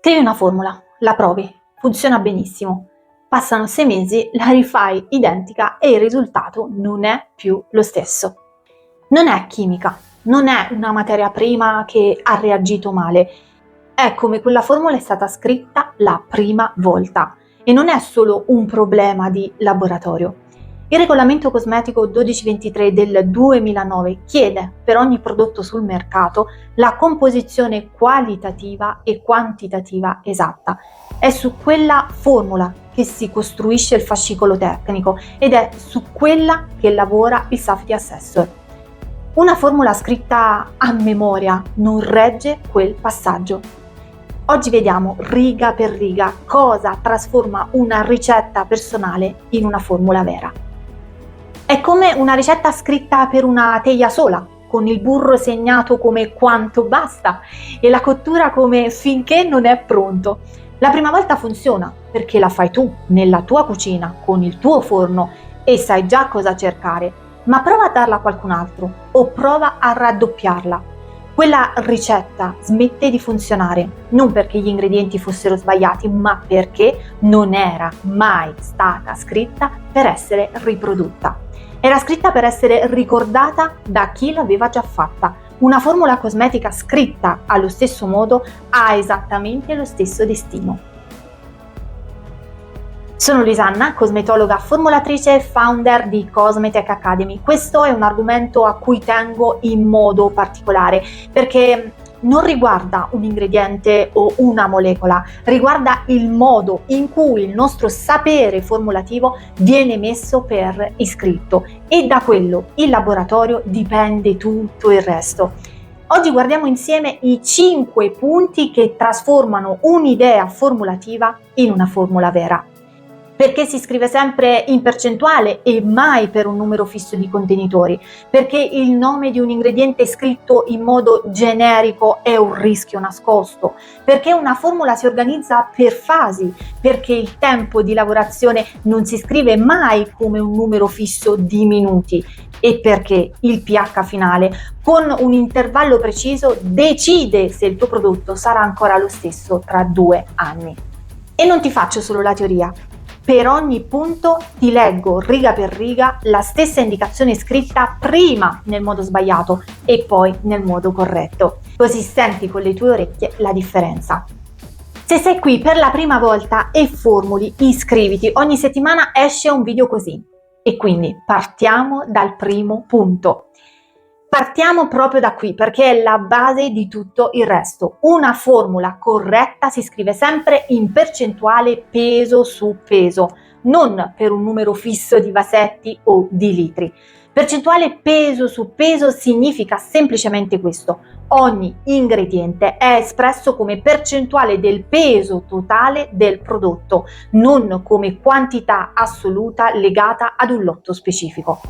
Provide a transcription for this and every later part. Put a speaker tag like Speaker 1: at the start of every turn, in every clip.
Speaker 1: Scrivi una formula, la provi, funziona benissimo. Passano 6 mesi, la rifai identica e il risultato non è più lo stesso. Non è chimica, non è una materia prima che ha reagito male. È come quella formula è stata scritta la prima volta e non è solo un problema di laboratorio. Il regolamento cosmetico 1223 del 2009 chiede per ogni prodotto sul mercato la composizione qualitativa e quantitativa esatta. È su quella formula che si costruisce il fascicolo tecnico ed è su quella che lavora il Safety Assessor. Una formula scritta a memoria non regge quel passaggio. Oggi vediamo riga per riga cosa trasforma una ricetta personale in una formula vera. È come una ricetta scritta per una teglia sola, con il burro segnato come quanto basta e la cottura come finché non è pronto. La prima volta funziona perché la fai tu, nella tua cucina, con il tuo forno e sai già cosa cercare, ma prova a darla a qualcun altro o prova a raddoppiarla. Quella ricetta smette di funzionare, non perché gli ingredienti fossero sbagliati, ma perché non era mai stata scritta per essere riprodotta. Era scritta per essere ricordata da chi l'aveva già fatta. Una formula cosmetica scritta allo stesso modo ha esattamente lo stesso destino. Sono Lisanna, cosmetologa formulatrice e founder di Cosmetech Academy. Questo è un argomento a cui tengo in modo particolare perché non riguarda un ingrediente o una molecola, riguarda il modo in cui il nostro sapere formulativo viene messo per iscritto e da quello il laboratorio dipende tutto il resto. Oggi guardiamo insieme i 5 punti che trasformano un'idea formulativa in una formula vera. Perché si scrive sempre in percentuale e mai per un numero fisso di contenitori? Perché il nome di un ingrediente scritto in modo generico è un rischio nascosto? Perché una formula si organizza per fasi? Perché il tempo di lavorazione non si scrive mai come un numero fisso di minuti? E perché il pH finale, con un intervallo preciso, decide se il tuo prodotto sarà ancora lo stesso tra 2 anni. E non ti faccio solo la teoria. Per ogni punto ti leggo riga per riga la stessa indicazione scritta prima nel modo sbagliato e poi nel modo corretto, così senti con le tue orecchie la differenza. Se sei qui per la prima volta e formuli, iscriviti, ogni settimana esce un video così. E quindi partiamo dal primo punto. Partiamo proprio da qui perché è la base di tutto il resto. Una formula corretta si scrive sempre in percentuale peso su peso, non per un numero fisso di vasetti o di litri. Percentuale peso su peso significa semplicemente questo. Ogni ingrediente è espresso come percentuale del peso totale del prodotto, non come quantità assoluta legata ad un lotto specifico.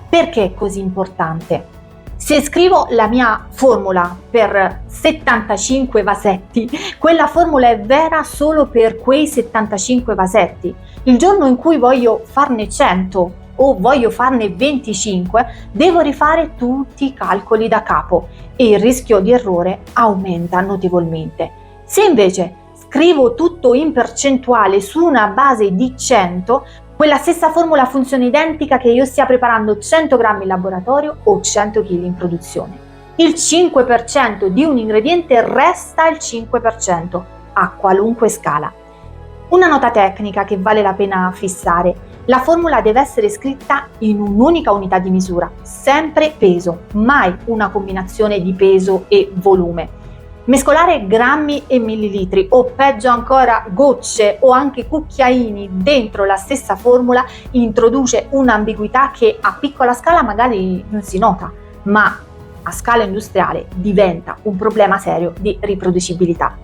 Speaker 1: Perché è così importante? Se scrivo la mia formula per 75 vasetti, quella formula è vera solo per quei 75 vasetti. Il giorno in cui voglio farne 100 o voglio farne 25, devo rifare tutti i calcoli da capo e il rischio di errore aumenta notevolmente. Se invece scrivo tutto in percentuale su una base di 100, quella stessa formula funziona identica che io stia preparando 100 grammi in laboratorio o 100 kg in produzione. Il 5% di un ingrediente resta il 5% a qualunque scala. Una nota tecnica che vale la pena fissare: la formula deve essere scritta in un'unica unità di misura, sempre peso, mai una combinazione di peso e volume. Mescolare grammi e millilitri o peggio ancora gocce o anche cucchiaini dentro la stessa formula introduce un'ambiguità che a piccola scala magari non si nota, ma a scala industriale diventa un problema serio di riproducibilità.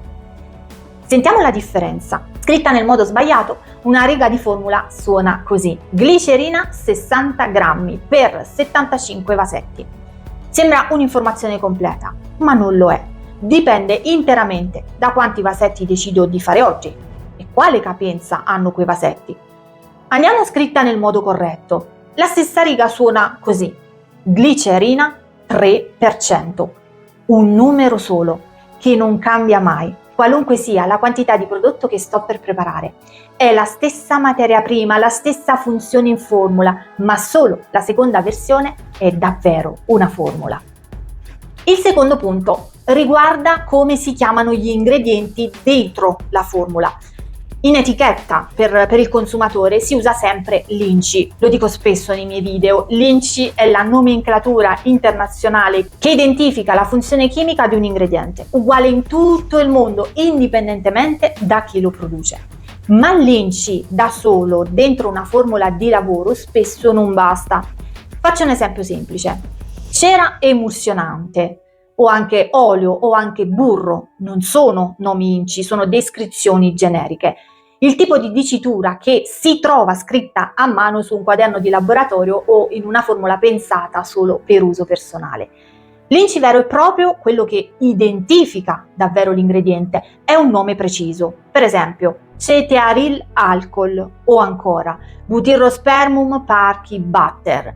Speaker 1: Sentiamo la differenza. Scritta nel modo sbagliato, una riga di formula suona così: glicerina 60 grammi per 75 vasetti. Sembra un'informazione completa, ma non lo è. Dipende interamente da quanti vasetti decido di fare oggi e quale capienza hanno quei vasetti. Andiamo scritta nel modo corretto. La stessa riga suona così: glicerina 3%, un numero solo che non cambia mai. qualunque sia la quantità di prodotto che sto per preparare. È la stessa materia prima, la stessa funzione in formula, ma solo la seconda versione è davvero una formula. Il secondo punto riguarda come si chiamano gli ingredienti dentro la formula. In etichetta per il consumatore si usa sempre l'INCI, lo dico spesso nei miei video. L'INCI è la nomenclatura internazionale che identifica la funzione chimica di un ingrediente, uguale in tutto il mondo, indipendentemente da chi lo produce. Ma l'INCI da solo dentro una formula di lavoro spesso non basta. Faccio un esempio semplice: cera emulsionante o anche olio o anche burro non sono nomi INCI, sono descrizioni generiche. Il tipo di dicitura che si trova scritta a mano su un quaderno di laboratorio o in una formula pensata solo per uso personale. L'INCI vero e proprio, quello che identifica davvero l'ingrediente, è un nome preciso. Per esempio, cetearyl alcol o ancora butirospermum parchi butter.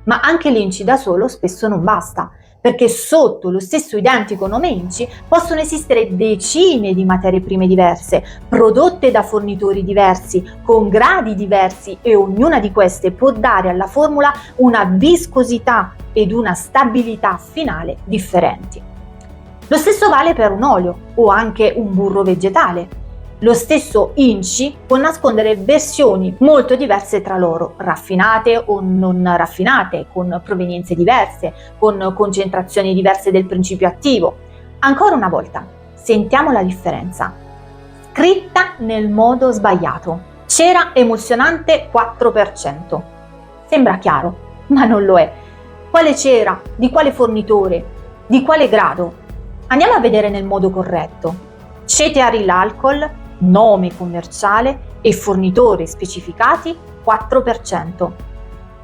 Speaker 1: Ma anche l'INCI da solo spesso non basta, perché sotto lo stesso identico nome INCI possono esistere decine di materie prime diverse, prodotte da fornitori diversi, con gradi diversi, e ognuna di queste può dare alla formula una viscosità ed una stabilità finale differenti. Lo stesso vale per un olio o anche un burro vegetale. Lo stesso INCI può nascondere versioni molto diverse tra loro, raffinate o non raffinate, con provenienze diverse, con concentrazioni diverse del principio attivo. Ancora una volta, sentiamo la differenza. Scritta nel modo sbagliato. Cera emulsionante 4%. Sembra chiaro, ma non lo è. Quale cera? Di quale fornitore? Di quale grado? Andiamo a vedere nel modo corretto. Cetearyl alcol, nome commerciale e fornitore specificati 4%.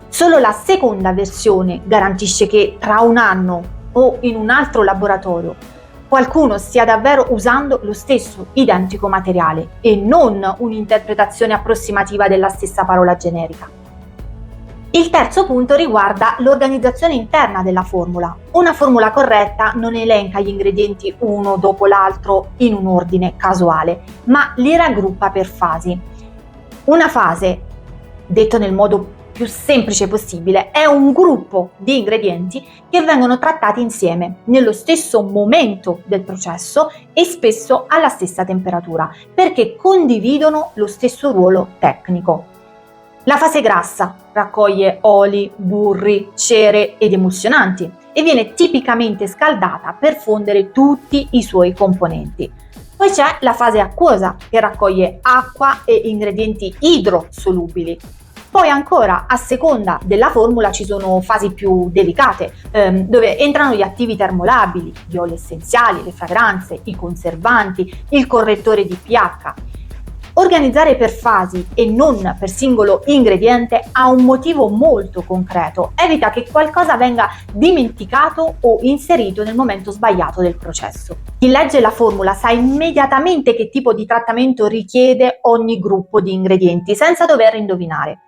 Speaker 1: Solo la seconda versione garantisce che tra un anno o in un altro laboratorio qualcuno stia davvero usando lo stesso identico materiale e non un'interpretazione approssimativa della stessa parola generica. Il terzo punto riguarda l'organizzazione interna della formula. Una formula corretta non elenca gli ingredienti uno dopo l'altro in un ordine casuale, ma li raggruppa per fasi. Una fase, detto nel modo più semplice possibile, è un gruppo di ingredienti che vengono trattati insieme nello stesso momento del processo e spesso alla stessa temperatura, perché condividono lo stesso ruolo tecnico. La fase grassa raccoglie oli, burri, cere ed emulsionanti e viene tipicamente scaldata per fondere tutti i suoi componenti. Poi c'è la fase acquosa che raccoglie acqua e ingredienti idrosolubili. Poi ancora, a seconda della formula, ci sono fasi più delicate, dove entrano gli attivi termolabili, gli oli essenziali, le fragranze, i conservanti, il correttore di pH. Organizzare per fasi e non per singolo ingrediente ha un motivo molto concreto: evita che qualcosa venga dimenticato o inserito nel momento sbagliato del processo. Chi legge la formula sa immediatamente che tipo di trattamento richiede ogni gruppo di ingredienti, senza dover indovinare.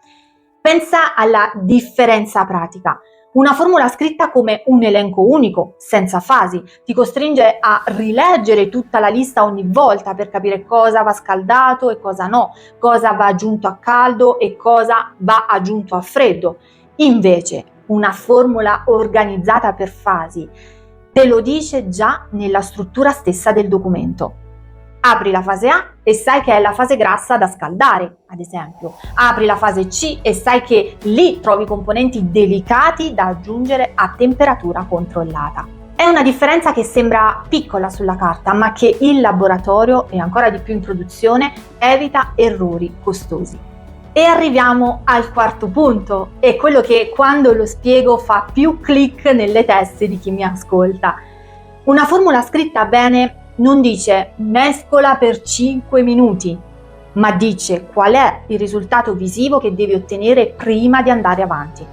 Speaker 1: Pensa alla differenza pratica. Una formula scritta come un elenco unico, senza fasi, ti costringe a rileggere tutta la lista ogni volta per capire cosa va scaldato e cosa no, cosa va aggiunto a caldo e cosa va aggiunto a freddo. Invece, una formula organizzata per fasi te lo dice già nella struttura stessa del documento. Apri la fase A e sai che è la fase grassa da scaldare, ad esempio. Apri la fase C e sai che lì trovi componenti delicati da aggiungere a temperatura controllata. È una differenza che sembra piccola sulla carta, ma che in laboratorio e ancora di più in produzione evita errori costosi. E arriviamo al quarto punto, è quello che quando lo spiego fa più click nelle teste di chi mi ascolta. Una formula scritta bene non dice mescola per 5 minuti, ma dice qual è il risultato visivo che devi ottenere prima di andare avanti.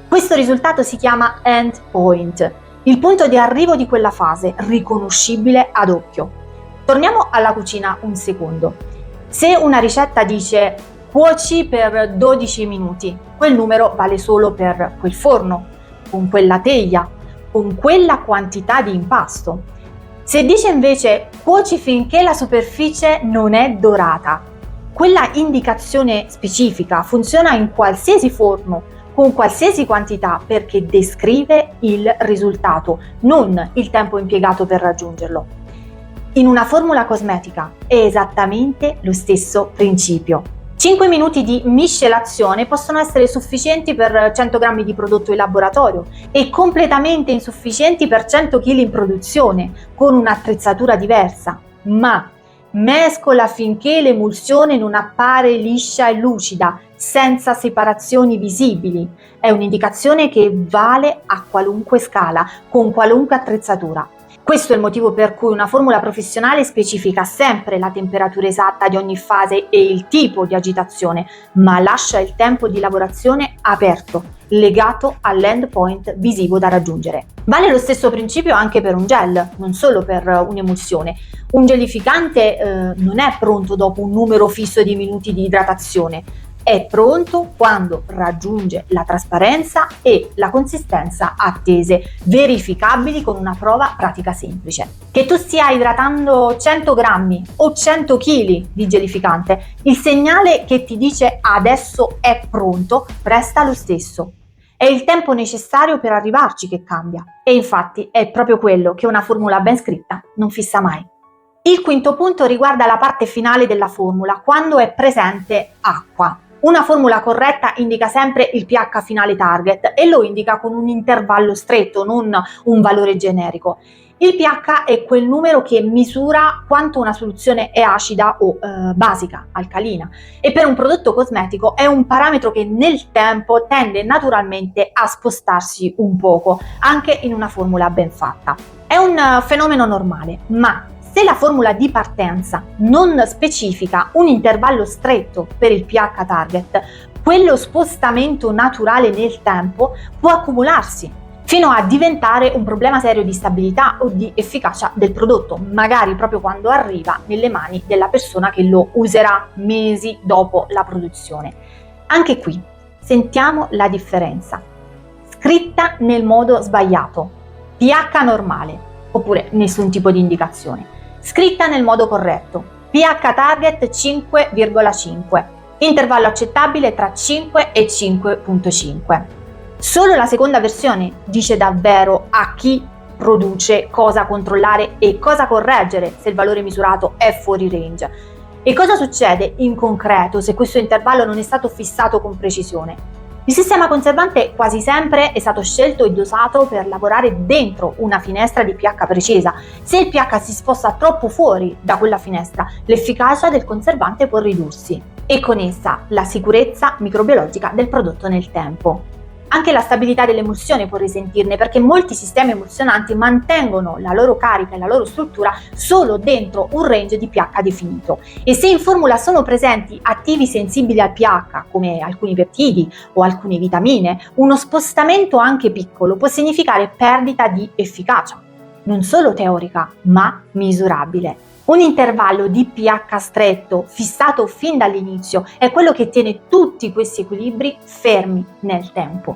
Speaker 1: Questo risultato si chiama end point, il punto di arrivo di quella fase, riconoscibile ad occhio. Torniamo alla cucina un secondo. Se una ricetta dice cuoci per 12 minuti, quel numero vale solo per quel forno, con quella teglia, con quella quantità di impasto. Se dice invece cuoci finché la superficie non è dorata, quella indicazione specifica funziona in qualsiasi forno, con qualsiasi quantità, perché descrive il risultato, non il tempo impiegato per raggiungerlo. In una formula cosmetica è esattamente lo stesso principio. 5 minuti di miscelazione possono essere sufficienti per 100 grammi di prodotto in laboratorio e completamente insufficienti per 100 kg in produzione, con un'attrezzatura diversa, ma mescola finché l'emulsione non appare liscia e lucida, senza separazioni visibili. È un'indicazione che vale a qualunque scala, con qualunque attrezzatura. Questo è il motivo per cui una formula professionale specifica sempre la temperatura esatta di ogni fase e il tipo di agitazione, ma lascia il tempo di lavorazione aperto, legato all'endpoint visivo da raggiungere. Vale lo stesso principio anche per un gel, non solo per un'emulsione. Un gelificante non è pronto dopo un numero fisso di minuti di idratazione, è pronto quando raggiunge la trasparenza e la consistenza attese, verificabili con una prova pratica semplice. Che tu stia idratando 100 grammi o 100 kg di gelificante, il segnale che ti dice adesso è pronto resta lo stesso. È il tempo necessario per arrivarci che cambia, e infatti è proprio quello che una formula ben scritta non fissa mai. Il quinto punto riguarda la parte finale della formula, quando è presente acqua. Una formula corretta indica sempre il pH finale target e lo indica con un intervallo stretto, non un valore generico. Il pH è quel numero che misura quanto una soluzione è acida o basica, alcalina, e per un prodotto cosmetico è un parametro che nel tempo tende naturalmente a spostarsi un poco, anche in una formula ben fatta. È un fenomeno normale, ma se la formula di partenza non specifica un intervallo stretto per il pH target, quello spostamento naturale nel tempo può accumularsi fino a diventare un problema serio di stabilità o di efficacia del prodotto, magari proprio quando arriva nelle mani della persona che lo userà mesi dopo la produzione. Anche qui sentiamo la differenza. Scritta nel modo sbagliato, pH normale, oppure nessun tipo di indicazione. Scritta nel modo corretto, pH target 5,5, intervallo accettabile tra 5 e 5,5. Solo la seconda versione dice davvero a chi produce cosa controllare e cosa correggere se il valore misurato è fuori range. E cosa succede in concreto se questo intervallo non è stato fissato con precisione? Il sistema conservante quasi sempre è stato scelto e dosato per lavorare dentro una finestra di pH precisa. Se il pH si sposta troppo fuori da quella finestra, l'efficacia del conservante può ridursi e con essa la sicurezza microbiologica del prodotto nel tempo. Anche la stabilità dell'emulsione può risentirne, perché molti sistemi emulsionanti mantengono la loro carica e la loro struttura solo dentro un range di pH definito, e se in formula sono presenti attivi sensibili al pH come alcuni peptidi o alcune vitamine, uno spostamento anche piccolo può significare perdita di efficacia, non solo teorica ma misurabile. Un intervallo di pH stretto, fissato fin dall'inizio, è quello che tiene tutti questi equilibri fermi nel tempo.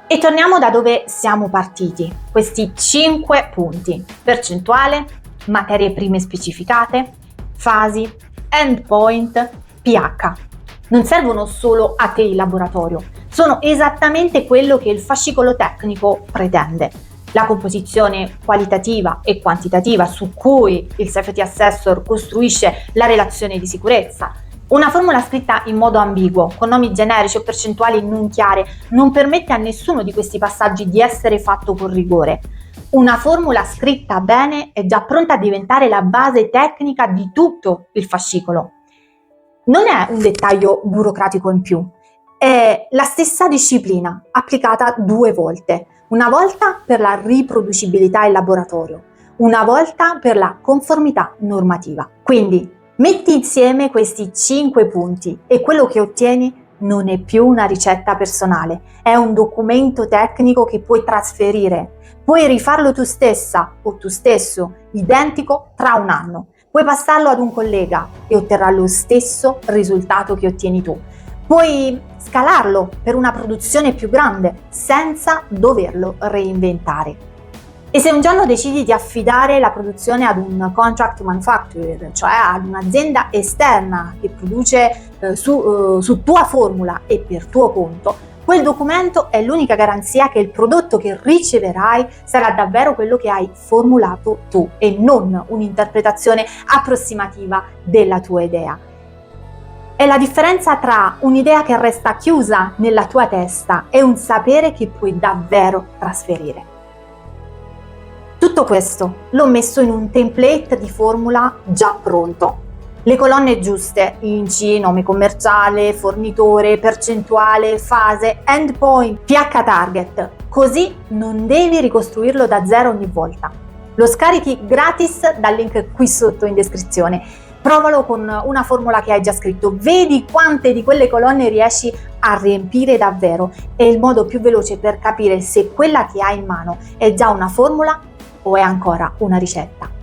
Speaker 1: E torniamo da dove siamo partiti, questi 5 punti: percentuale, materie prime specificate, fasi, endpoint, pH. Non servono solo a te in laboratorio, sono esattamente quello che il fascicolo tecnico pretende. La composizione qualitativa e quantitativa su cui il Safety Assessor costruisce la relazione di sicurezza. Una formula scritta in modo ambiguo, con nomi generici o percentuali non chiare, non permette a nessuno di questi passaggi di essere fatto con rigore. Una formula scritta bene è già pronta a diventare la base tecnica di tutto il fascicolo. Non è un dettaglio burocratico in più, è la stessa disciplina applicata 2 volte. Una volta per la riproducibilità in laboratorio, una volta per la conformità normativa. Quindi metti insieme questi 5 punti e quello che ottieni non è più una ricetta personale, è un documento tecnico che puoi trasferire. Puoi rifarlo tu stessa o tu stesso, identico, tra un anno. Puoi passarlo ad un collega e otterrà lo stesso risultato che ottieni tu. Puoi scalarlo per una produzione più grande senza doverlo reinventare. E se un giorno decidi di affidare la produzione ad un contract manufacturer, cioè ad un'azienda esterna che produce su tua formula e per tuo conto, quel documento è l'unica garanzia che il prodotto che riceverai sarà davvero quello che hai formulato tu e non un'interpretazione approssimativa della tua idea. È la differenza tra un'idea che resta chiusa nella tua testa e un sapere che puoi davvero trasferire. Tutto questo l'ho messo in un template di formula già pronto. Le colonne giuste, INCI, nome commerciale, fornitore, percentuale, fase, endpoint, pH target. Così non devi ricostruirlo da zero ogni volta. Lo scarichi gratis dal link qui sotto in descrizione. Provalo con una formula che hai già scritto, vedi quante di quelle colonne riesci a riempire davvero. È il modo più veloce per capire se quella che hai in mano è già una formula o è ancora una ricetta.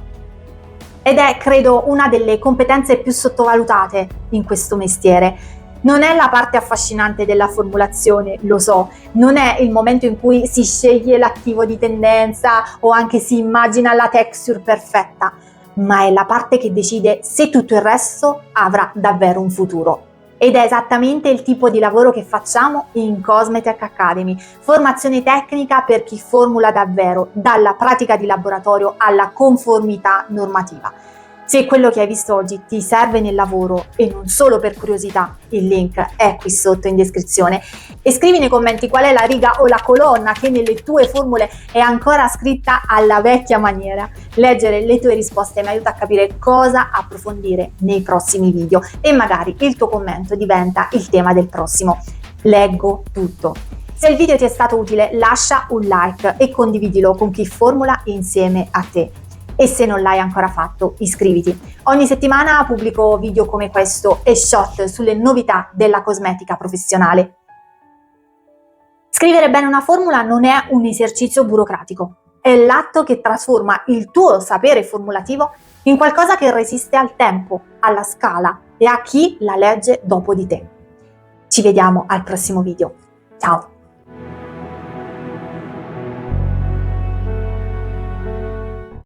Speaker 1: Ed è, credo, una delle competenze più sottovalutate in questo mestiere. Non è la parte affascinante della formulazione, lo so, non è il momento in cui si sceglie l'attivo di tendenza o anche si immagina la texture perfetta, ma è la parte che decide se tutto il resto avrà davvero un futuro. Ed è esattamente il tipo di lavoro che facciamo in Cosmetech Academy, formazione tecnica per chi formula davvero, dalla pratica di laboratorio alla conformità normativa. Se quello che hai visto oggi ti serve nel lavoro e non solo per curiosità, il link è qui sotto in descrizione. E scrivi nei commenti qual è la riga o la colonna che nelle tue formule è ancora scritta alla vecchia maniera. Leggere le tue risposte mi aiuta a capire cosa approfondire nei prossimi video e magari il tuo commento diventa il tema del prossimo. Leggo tutto. Se il video ti è stato utile, lascia un like e condividilo con chi formula insieme a te. E se non l'hai ancora fatto, iscriviti. Ogni settimana pubblico video come questo e shot sulle novità della cosmetica professionale. Scrivere bene una formula non è un esercizio burocratico, è l'atto che trasforma il tuo sapere formulativo in qualcosa che resiste al tempo, alla scala e a chi la legge dopo di te. Ci vediamo al prossimo video. Ciao!